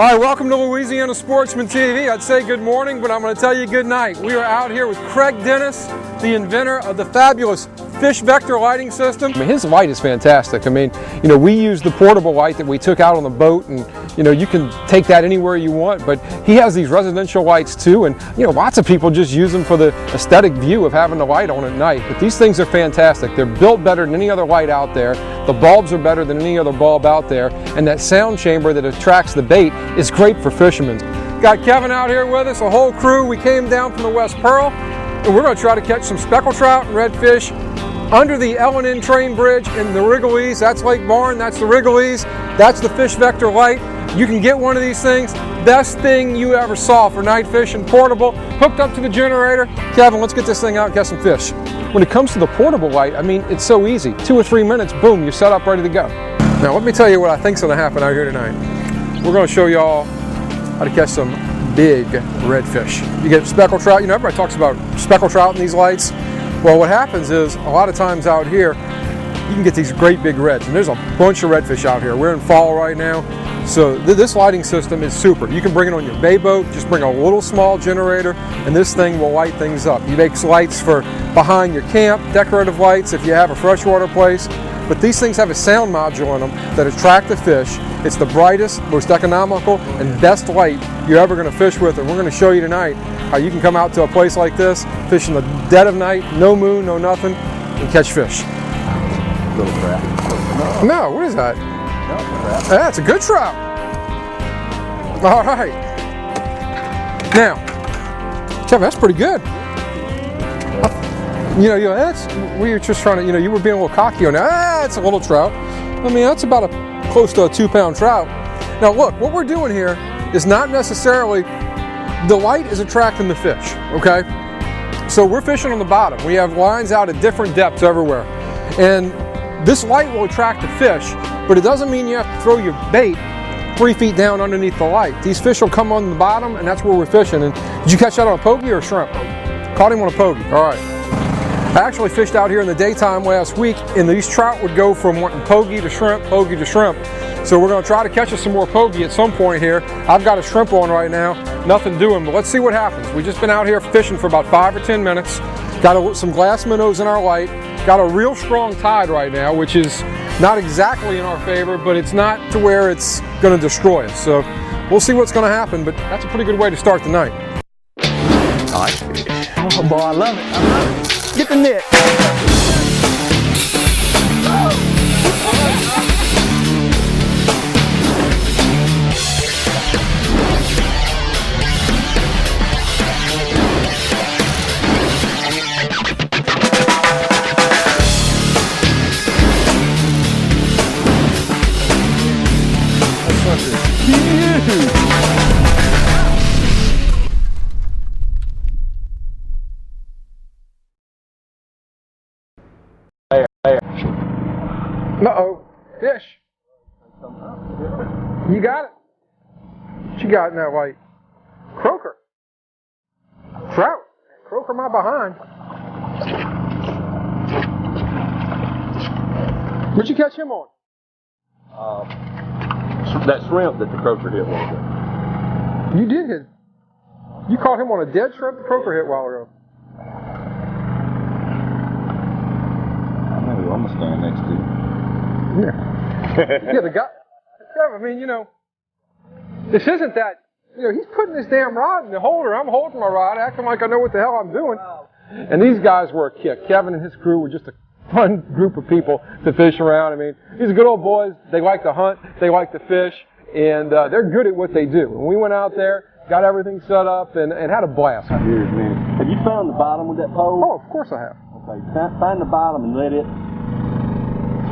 All right, welcome to Louisiana Sportsman TV. I'd say good morning, but I'm going to tell you good night. We are out here with Craig Dennis, the inventor of the fabulous fish vector lighting system. I mean, his light is fantastic. I mean, we use the portable light that we took out on the boat, and you can take that anywhere you want, but he has these residential lights too, and lots of people just use them for the aesthetic view of having the light on at night. But these things are fantastic. They're built better than any other light out there. The bulbs are better than any other bulb out there, and that sound chamber that attracts the bait is great for fishermen. Got Kevin out here with us, a whole crew. We came down from the West Pearl, and we're going to try to catch some speckled trout and redfish under the L&N train bridge in the Wrigley's. That's Lake Barn, that's the Wrigley's, that's the fish vector light. You can get one of these things. Best thing you ever saw for night fishing, portable, hooked up to the generator. Kevin, let's get this thing out and catch some fish. When it comes to the portable light, I mean, it's so easy. 2 or 3 minutes, boom, you're set up, ready to go. Now, let me tell you what I think's gonna happen out here tonight. We're gonna show y'all how to catch some big redfish. You get speckled trout. Everybody talks about speckled trout in these lights. Well, what happens is, a lot of times out here, you can get these great big reds, and there's a bunch of redfish out here. We're in fall right now, so this lighting system is super. You can bring it on your bay boat, just bring a little small generator, and this thing will light things up. You make lights for behind your camp, decorative lights if you have a freshwater place, but these things have a sound module in them that attract the fish. It's the brightest, most economical, and best light you're ever going to fish with, and we're going to show you tonight how you can come out to a place like this, fish in the dead of night, no moon, no nothing, and catch fish. Little trout. No, what is that? No, That's a good trout. All right. Now, Kevin, that's pretty good. That's, we were just trying to, you were being a little cocky on that. It's a little trout. I mean, that's about close to a 2-pound trout. Now look, what we're doing here is not necessarily, the light is attracting the fish, okay? So we're fishing on the bottom. We have lines out at different depths everywhere. And this light will attract the fish, but it doesn't mean you have to throw your bait 3 feet down underneath the light. These fish will come on the bottom, and that's where we're fishing. And did you catch that on a pokey or a shrimp? Caught him on a pokey, all right. I actually fished out here in the daytime last week, and these trout would go from wanting pokey to shrimp, pokey to shrimp. So we're going to try to catch us some more pokey at some point here. I've got a shrimp on right now, nothing doing, but let's see what happens. We've just been out here fishing for about 5 or 10 minutes. Got some glass minnows in our light. Got a real strong tide right now, which is not exactly in our favor, but it's not to where it's going to destroy us. So we'll see what's going to happen, but that's a pretty good way to start the night. I like fish. Oh boy, I love it. I love it. Get the net. Uh-oh, fish. You got it. What you got in that light? Croaker. Trout. Croaker my behind. What'd you catch him on? That shrimp that the croaker hit a little bit. You did hit. You caught him on a dead shrimp the croaker hit a while ago. I know who I'm going to stand next to. Yeah. Yeah, the guy. I mean, this isn't that. He's putting this damn rod in the holder. I'm holding my rod, acting like I know what the hell I'm doing. And these guys were a kick. Kevin and his crew were just a fun group of people to fish around. I mean, these are good old boys. They like to hunt. They like to fish. And they're good at what they do. And we went out there, got everything set up, and had a blast. Here's man. Have you found the bottom with that pole? Oh, of course I have. Okay, find the bottom and let it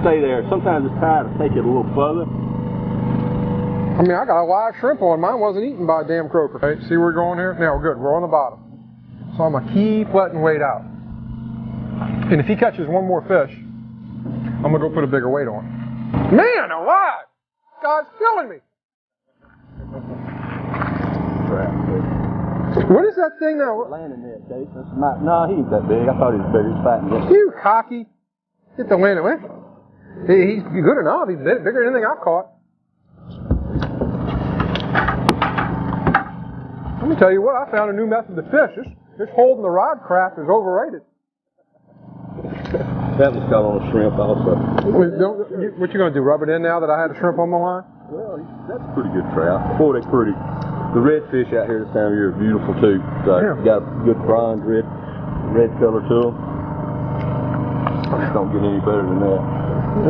stay there. Sometimes it's tired to take it a little further. I mean, I got a live shrimp on. Mine wasn't eaten by a damn croaker. Okay, see where we're going here? Now, we're good. We're on the bottom. So I'm going to keep letting weight out. And if he catches one more fish, I'm going to go put a bigger weight on. Man alive! God's killing me. What is that thing now? Landing net, Dave. No, he ain't that big. I thought he was bigger. He's fighting. You cocky. Get the landing net. He's good enough. He's bigger than anything I've caught. Let me tell you what, I found a new method to fish. This holding the rod craft is overrated. That was caught on a shrimp also. What you going to do, rub it in now that I had a shrimp on my line? Well, that's a pretty good trout. Boy, they're pretty. The redfish out here this time of year are beautiful too. Got a good bronze red color to them. Just don't get any better than that.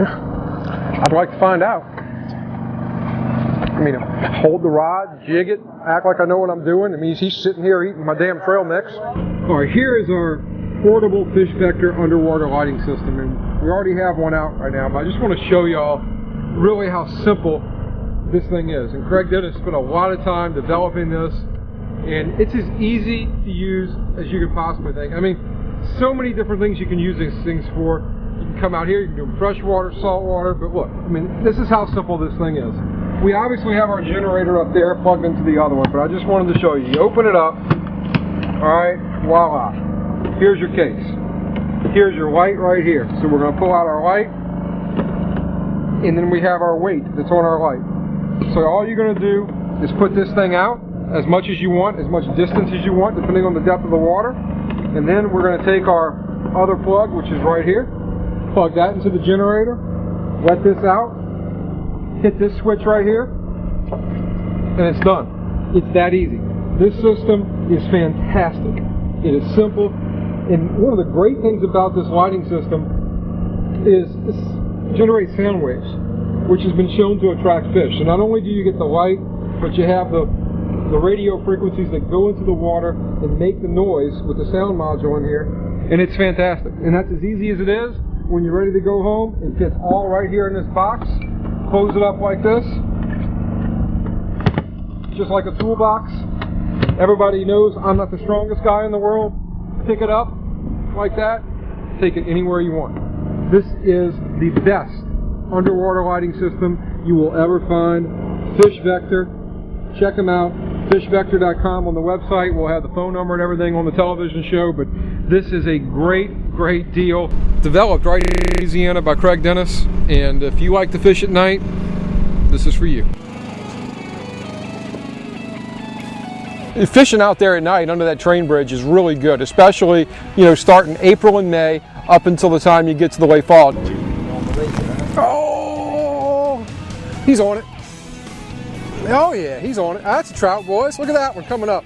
Yeah. I'd like to find out. I mean, hold the rod, jig it, act like I know what I'm doing. It means he's sitting here eating my damn trail mix. All right, here is our portable fish vector underwater lighting system, and we already have one out right now, but I just want to show y'all really how simple this thing is. And Craig Dennis spent a lot of time developing this, and it's as easy to use as you could possibly think. I mean, so many different things you can use these things for. You can come out here, you can do freshwater, saltwater, but look, I mean, this is how simple this thing is. We obviously have our generator up there plugged into the other one, but I just wanted to show you. You open it up, all right, voila. Here's your case. Here's your light right here. So we're going to pull out our light, and then we have our weight that's on our light. So all you're going to do is put this thing out as much as you want, as much distance as you want, depending on the depth of the water. And then we're going to take our other plug, which is right here, plug that into the generator, let this out, hit this switch right here, and it's done. It's that easy. This system is fantastic. It is simple. And one of the great things about this lighting system is this generates sound waves, which has been shown to attract fish. So not only do you get the light, but you have the radio frequencies that go into the water and make the noise with the sound module in here. And it's fantastic. And that's as easy as it is. When you're ready to go home, it fits all right here in this box. Close it up like this. Just like a toolbox. Everybody knows I'm not the strongest guy in the world. Pick it up like that, take it anywhere you want. This is the best underwater lighting system you will ever find. Fish Vector. Check them out. Fishvector.com on the website. We'll have the phone number and everything on the television show, but this is a great deal. Developed right in Louisiana by Craig Dennis, and if you like to fish at night, this is for you. Fishing out there at night under that train bridge is really good, especially, you know, starting April and May up until the time you get to the late fall. Oh, he's on it. Oh yeah, he's on it. That's a trout, boys. Look at that one coming up.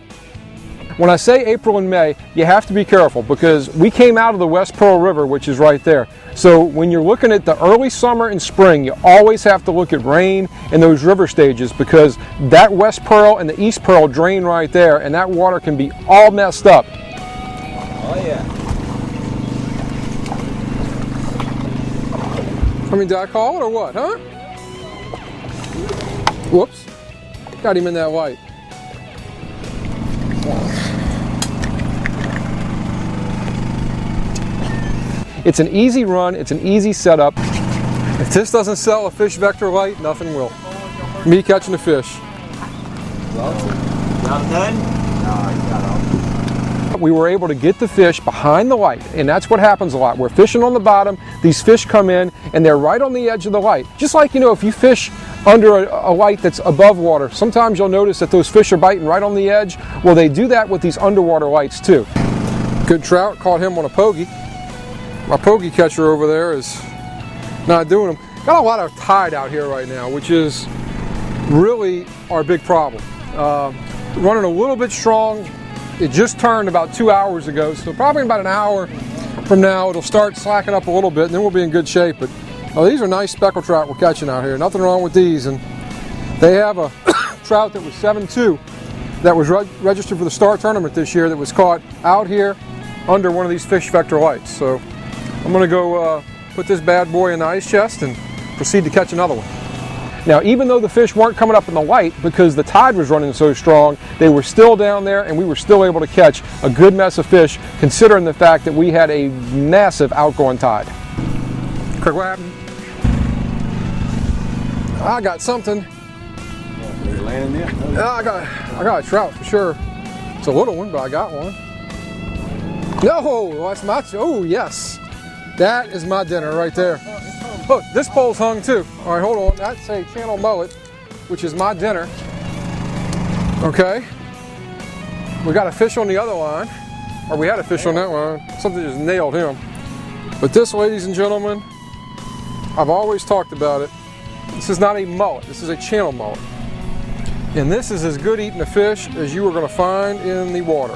When I say April and May, you have to be careful because we came out of the West Pearl River, which is right there. So when you're looking at the early summer and spring, you always have to look at rain and those river stages because that West Pearl and the East Pearl drain right there, and that water can be all messed up. Oh yeah. I mean, did I call it or what, huh? Whoops. Got him in that light. It's an easy run, it's an easy setup. If this doesn't sell a Fish Vector light, nothing will. Me catching a fish. We were able to get the fish behind the light, and that's what happens a lot. We're fishing on the bottom, these fish come in, and they're right on the edge of the light. Just like, you know, if you fish under a light that's above water, sometimes you'll notice that those fish are biting right on the edge. Well, they do that with these underwater lights too. Good trout, caught him on a pogie. My pogie catcher over there is not doing them. Got a lot of tide out here right now, which is really our big problem. Running a little bit strong. It just turned about 2 hours ago, so probably about an hour from now it'll start slacking up a little bit, and then we'll be in good shape. But these are nice speckled trout we're catching out here. Nothing wrong with these, and they have a trout that was 7.2 that was registered for the Star Tournament this year that was caught out here under one of these Fish Vector lights. So I'm going to go put this bad boy in the ice chest and proceed to catch another one. Now, even though the fish weren't coming up in the light because the tide was running so strong, they were still down there and we were still able to catch a good mess of fish considering the fact that we had a massive outgoing tide. Craig, what happened? I got something. I got a trout for sure. It's a little one, but I got one. No, that's my, oh yes. That is my dinner right there. Look, this pole's hung too. All right, hold on. That's a channel mullet, which is my dinner. Okay. We got a fish on the other line, or we had a fish on that line. Something just nailed him. But this, ladies and gentlemen, I've always talked about it. This is not a mullet, this is a channel mullet. And this is as good eating a fish as you are going to find in the water.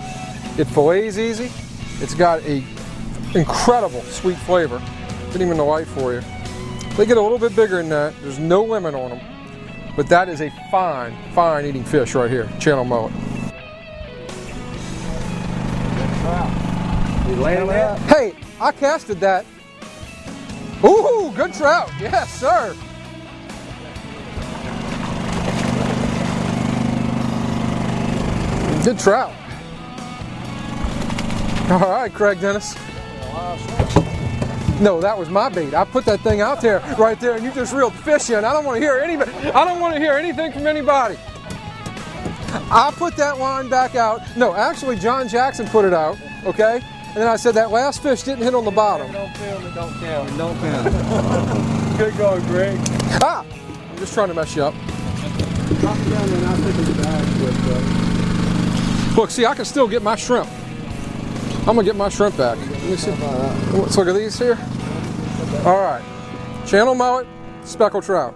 It fillets easy. It's got a incredible sweet flavor. Didn't even the light for you. They get a little bit bigger than that. There's no limit on them. But that is a fine, fine eating fish right here, channel mullet. You landed that? Hey, I casted that. Ooh, good trout. Yes, sir. Good trout. All right, Craig Dennis. No, that was my bait. I put that thing out there, right there, and you just reeled the fish in. I don't want to hear anybody. I don't want to hear anything from anybody. I put that line back out. No, actually, John Jackson put it out. Okay, and then I said that last fish didn't hit on the bottom. Don't film it. Don't count it. Don't count it. Good going, Greg. Ah, I'm just trying to mess you up. Look, see, I can still get my shrimp. I'm gonna get my shrimp back. Let me see. Let's look at these here. All right, channel mullet, speckled trout.